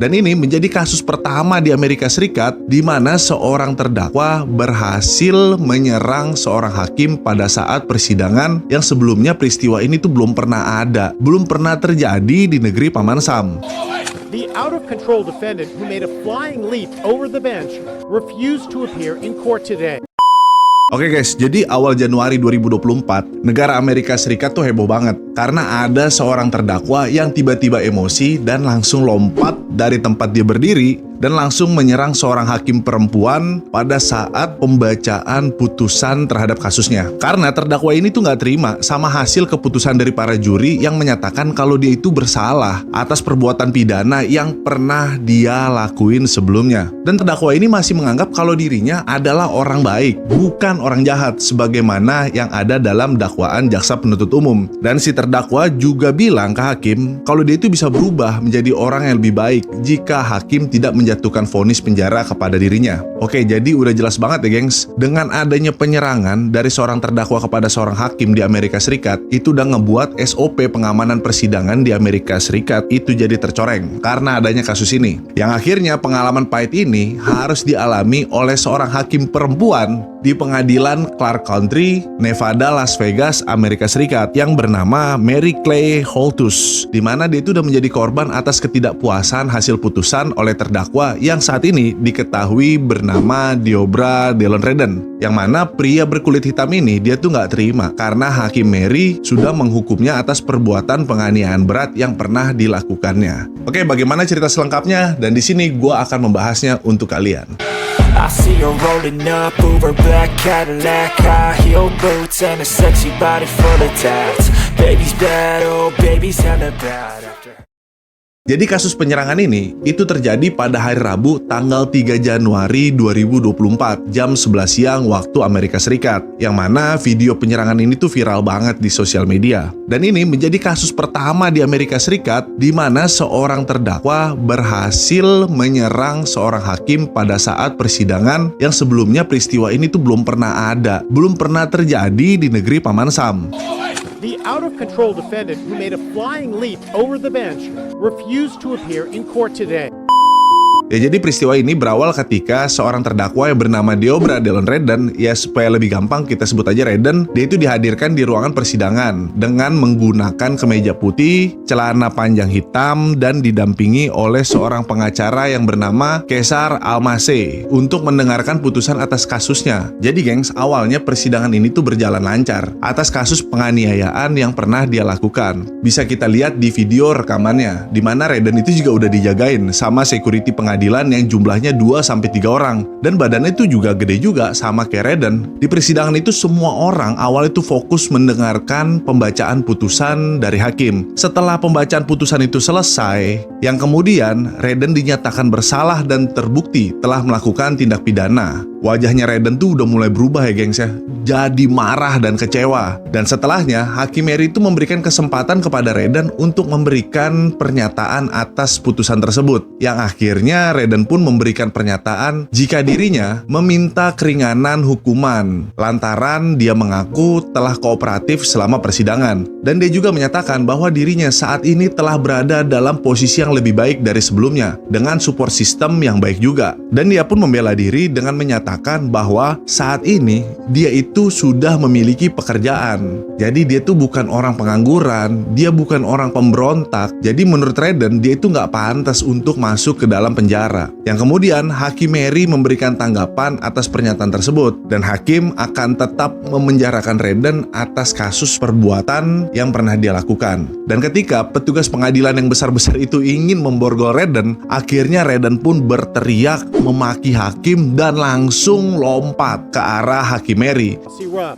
Dan ini menjadi kasus pertama di Amerika Serikat di mana seorang terdakwa berhasil menyerang seorang hakim pada saat persidangan yang sebelumnya peristiwa ini tuh belum pernah ada, belum pernah terjadi di negeri Paman Sam. The out-of-control defendant who made a flying leap over the bench refused to appear in court today. Oke guys, jadi awal Januari 2024, negara Amerika Serikat tuh heboh banget karena ada seorang terdakwa yang tiba-tiba emosi dan langsung lompat dari tempat dia berdiri dan langsung menyerang seorang hakim perempuan pada saat pembacaan putusan terhadap kasusnya. Karena terdakwa ini tuh nggak terima sama hasil keputusan dari para juri yang menyatakan kalau dia itu bersalah atas perbuatan pidana yang pernah dia lakuin sebelumnya. Dan terdakwa ini masih menganggap kalau dirinya adalah orang baik, bukan orang jahat, sebagaimana yang ada dalam dakwaan jaksa penuntut umum. Dan si terdakwa juga bilang ke hakim kalau dia itu bisa berubah menjadi orang yang lebih baik jika hakim tidak menjatuhkan vonis penjara kepada dirinya. Oke, jadi udah jelas banget ya gengs, dengan adanya penyerangan dari seorang terdakwa kepada seorang hakim di Amerika Serikat, itu udah ngebuat SOP pengamanan persidangan di Amerika Serikat itu jadi tercoreng karena adanya kasus ini. Yang akhirnya pengalaman pahit ini harus dialami oleh seorang hakim perempuan di pengadilan Clark County, Nevada, Las Vegas, Amerika Serikat yang bernama Mary Clay Holtus, di mana dia itu udah menjadi korban atas ketidakpuasan hasil putusan oleh terdakwa yang saat ini diketahui bernama Deobra Dallon Redden, yang mana pria berkulit hitam ini dia tuh nggak terima karena hakim Mary sudah menghukumnya atas perbuatan penganiayaan berat yang pernah dilakukannya. Oke, bagaimana cerita selengkapnya? Dan di sini gue akan membahasnya untuk kalian. I see her rolling up, Uber black Cadillac, high heel boots and a sexy body full of tats. Baby's bad, oh baby's hella bad after. Jadi kasus penyerangan ini itu terjadi pada hari Rabu tanggal 3 Januari 2024 jam 11 siang waktu Amerika Serikat, yang mana video penyerangan ini tuh viral banget di sosial media. Dan ini menjadi kasus pertama di Amerika Serikat di mana seorang terdakwa berhasil menyerang seorang hakim pada saat persidangan yang sebelumnya peristiwa ini tuh belum pernah ada, belum pernah terjadi di negeri Paman Sam. The out-of-control defendant who made a flying leap over the bench refused to appear in court today. Ya, jadi peristiwa ini berawal ketika seorang terdakwa yang bernama Deobra Dallon Redden, ya supaya lebih gampang kita sebut aja Redden, dia itu dihadirkan di ruangan persidangan dengan menggunakan kemeja putih, celana panjang hitam, dan didampingi oleh seorang pengacara yang bernama Kesar Almase untuk mendengarkan putusan atas kasusnya. Jadi gengs, awalnya persidangan ini tuh berjalan lancar atas kasus penganiayaan yang pernah dia lakukan. Bisa kita lihat di video rekamannya, di mana Redden itu juga udah dijagain sama security pengadilan yang jumlahnya 2-3 orang, dan badannya itu juga gede juga sama kayak Redden. Di persidangan itu semua orang awal itu fokus mendengarkan pembacaan putusan dari hakim. Setelah pembacaan putusan itu selesai, yang kemudian Redden dinyatakan bersalah dan terbukti telah melakukan tindak pidana. Wajahnya Redden tuh udah mulai berubah ya gengs ya, jadi marah dan kecewa. Dan setelahnya hakim Mary itu memberikan kesempatan kepada Redden untuk memberikan pernyataan atas putusan tersebut, yang akhirnya Redden pun memberikan pernyataan jika dirinya meminta keringanan hukuman lantaran dia mengaku telah kooperatif selama persidangan. Dan dia juga menyatakan bahwa dirinya saat ini telah berada dalam posisi yang lebih baik dari sebelumnya dengan support system yang baik juga. Dan dia pun membela diri dengan menyatakan bahwa saat ini dia itu sudah memiliki pekerjaan. Jadi dia tuh bukan orang pengangguran, dia bukan orang pemberontak. Jadi menurut Redden dia itu nggak pantas untuk masuk ke dalam penjara. Yang kemudian hakim Mary memberikan tanggapan atas pernyataan tersebut, dan hakim akan tetap memenjarakan Redden atas kasus perbuatan yang pernah dia lakukan. Dan ketika petugas pengadilan yang besar-besar itu ingin memborgol Redden, akhirnya Redden pun berteriak memaki hakim dan langsung lompat ke arah hakim Mary. See Rob.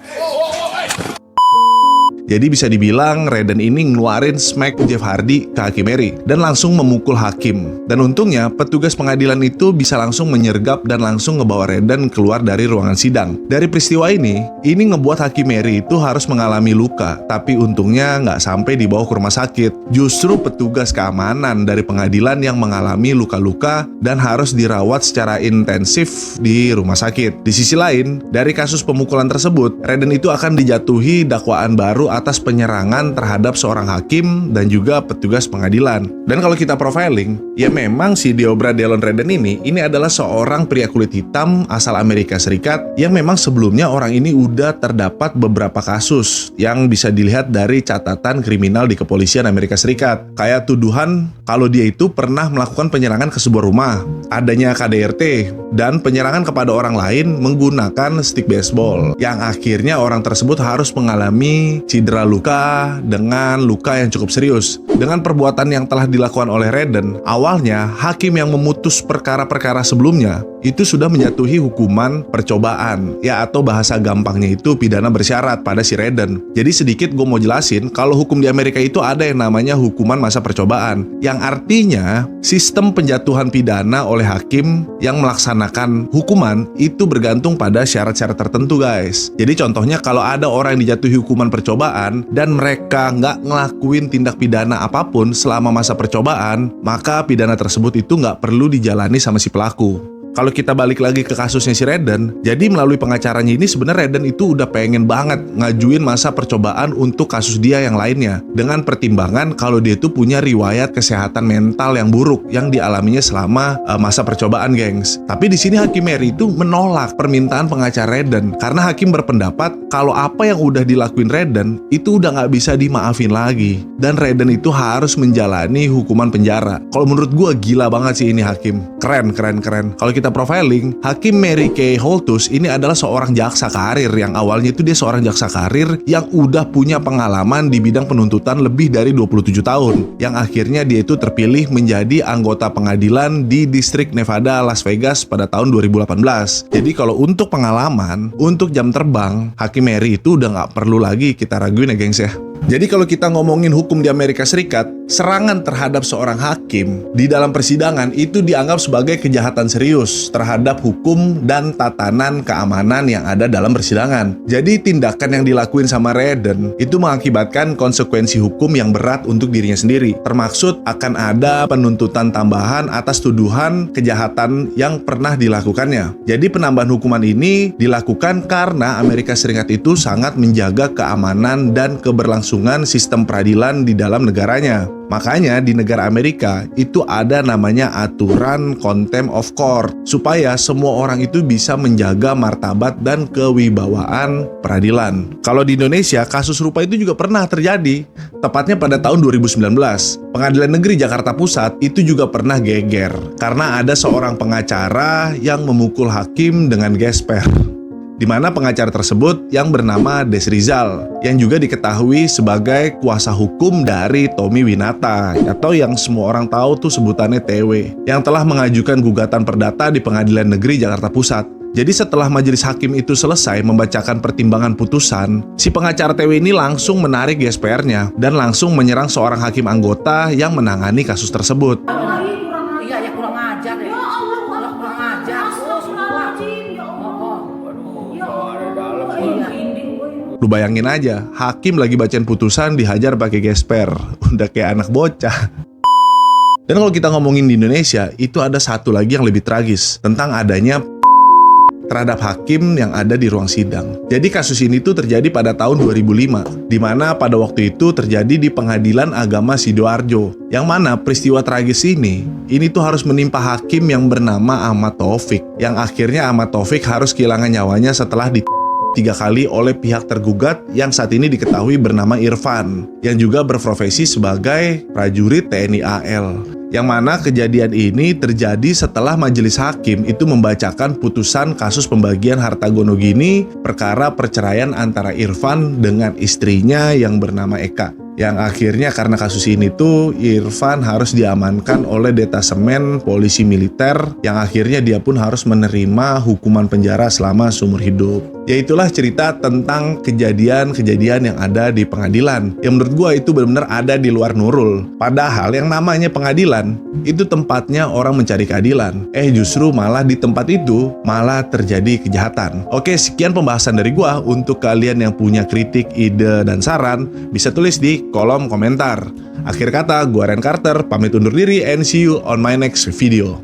Jadi bisa dibilang Redden ini ngeluarin smack Jeff Hardy ke hakim Mary dan langsung memukul hakim. Dan untungnya petugas pengadilan itu bisa langsung menyergap dan langsung ngebawa Redden keluar dari ruangan sidang. Dari peristiwa ini ngebuat hakim Mary itu harus mengalami luka, tapi untungnya nggak sampai dibawa ke rumah sakit. Justru petugas keamanan dari pengadilan yang mengalami luka-luka dan harus dirawat secara intensif di rumah sakit. Di sisi lain, dari kasus pemukulan tersebut, Redden itu akan dijatuhi dakwaan baru atas penyerangan terhadap seorang hakim dan juga petugas pengadilan. Dan kalau kita profiling, ya memang si Deobra Dallon Redden ini adalah seorang pria kulit hitam asal Amerika Serikat yang memang sebelumnya orang ini udah terdapat beberapa kasus yang bisa dilihat dari catatan kriminal di kepolisian Amerika Serikat. Kayak tuduhan kalau dia itu pernah melakukan penyerangan ke sebuah rumah, adanya KDRT, dan penyerangan kepada orang lain menggunakan stick baseball, yang akhirnya orang tersebut harus mengalami cedera luka dengan luka yang cukup serius. Dengan perbuatan yang telah dilakukan oleh Redden, awalnya hakim yang memutus perkara-perkara sebelumnya itu sudah menjatuhi hukuman percobaan, ya atau bahasa gampangnya itu pidana bersyarat pada si Redden. Jadi sedikit gue mau jelasin, kalau hukum di Amerika itu ada yang namanya hukuman masa percobaan, yang artinya sistem penjatuhan pidana oleh hakim yang melaksanakan hukuman itu bergantung pada syarat-syarat tertentu, guys. Jadi contohnya kalau ada orang yang dijatuhi hukuman percobaan dan mereka nggak ngelakuin tindak pidana apapun selama masa percobaan, maka pidana tersebut itu nggak perlu dijalani sama si pelaku. Kalau kita balik lagi ke kasusnya si Redden, jadi melalui pengacaranya ini sebenarnya Redden itu udah pengen banget ngajuin masa percobaan untuk kasus dia yang lainnya, dengan pertimbangan kalau dia itu punya riwayat kesehatan mental yang buruk yang dialaminya selama masa percobaan, gengs. Tapi di sini Hakim Mary itu menolak permintaan pengacara Redden karena hakim berpendapat kalau apa yang udah dilakuin Redden itu udah nggak bisa dimaafin lagi, dan Redden itu harus menjalani hukuman penjara. Kalau menurut gue gila banget sih ini hakim, keren. Kalau kita profiling, Hakim Mary Kay Holthus ini adalah seorang jaksa karir yang awalnya itu dia seorang jaksa karir yang udah punya pengalaman di bidang penuntutan lebih dari 27 tahun, yang akhirnya dia itu terpilih menjadi anggota pengadilan di distrik Nevada, Las Vegas pada tahun 2018. Jadi kalau untuk pengalaman, untuk jam terbang, Hakim Mary itu udah nggak perlu lagi kita raguin ya, gengs ya. Jadi kalau kita ngomongin hukum di Amerika Serikat, serangan terhadap seorang hakim di dalam persidangan itu dianggap sebagai kejahatan serius terhadap hukum dan tatanan keamanan yang ada dalam persidangan. Jadi tindakan yang dilakuin sama Redden itu mengakibatkan konsekuensi hukum yang berat untuk dirinya sendiri. Termaksud akan ada penuntutan tambahan atas tuduhan kejahatan yang pernah dilakukannya. Jadi penambahan hukuman ini dilakukan karena Amerika Serikat itu sangat menjaga keamanan dan keberlangsungan sistem peradilan di dalam negaranya. Makanya di negara Amerika itu ada namanya aturan contempt of court, supaya semua orang itu bisa menjaga martabat dan kewibawaan peradilan. Kalau di Indonesia, kasus serupa itu juga pernah terjadi, tepatnya pada tahun 2019. Pengadilan Negeri Jakarta Pusat itu juga pernah geger karena ada seorang pengacara yang memukul hakim dengan gesper, di mana pengacara tersebut yang bernama Des Rizal, yang juga diketahui sebagai kuasa hukum dari Tommy Winata, atau yang semua orang tahu tuh sebutannya TW, yang telah mengajukan gugatan perdata di Pengadilan Negeri Jakarta Pusat. Jadi setelah majelis hakim itu selesai membacakan pertimbangan putusan, si pengacara TW ini langsung menarik gespernya dan langsung menyerang seorang hakim anggota yang menangani kasus tersebut. Kurang ajar ya. Kurang ajar. Lu bayangin aja, hakim lagi bacain putusan dihajar pakai gesper. Udah kayak anak bocah. Dan kalau kita ngomongin di Indonesia, itu ada satu lagi yang lebih tragis, tentang adanya terhadap hakim yang ada di ruang sidang. Jadi kasus ini tuh terjadi pada tahun 2005, di mana pada waktu itu terjadi di Pengadilan Agama Sidoarjo, yang mana peristiwa tragis ini tuh harus menimpa hakim yang bernama Ahmad Taufik, yang akhirnya Ahmad Taufik harus kehilangan nyawanya setelah 3 kali oleh pihak tergugat yang saat ini diketahui bernama Irfan, yang juga berprofesi sebagai prajurit TNI AL. Yang mana kejadian ini terjadi setelah majelis hakim itu membacakan putusan kasus pembagian harta gonogini perkara perceraian antara Irfan dengan istrinya yang bernama Eka. Yang akhirnya karena kasus ini tuh Irfan harus diamankan oleh detasemen polisi militer, yang akhirnya dia pun harus menerima hukuman penjara selama seumur hidup. Ya itulah cerita tentang kejadian-kejadian yang ada di pengadilan, yang menurut gue itu benar-benar ada di luar Nurul. Padahal yang namanya pengadilan itu tempatnya orang mencari keadilan. Justru malah di tempat itu malah terjadi kejahatan. Oke, sekian pembahasan dari gue. Untuk kalian yang punya kritik, ide, dan saran, bisa tulis di kolom komentar. Akhir kata, gue Ren Carter, pamit undur diri and see you on my next video.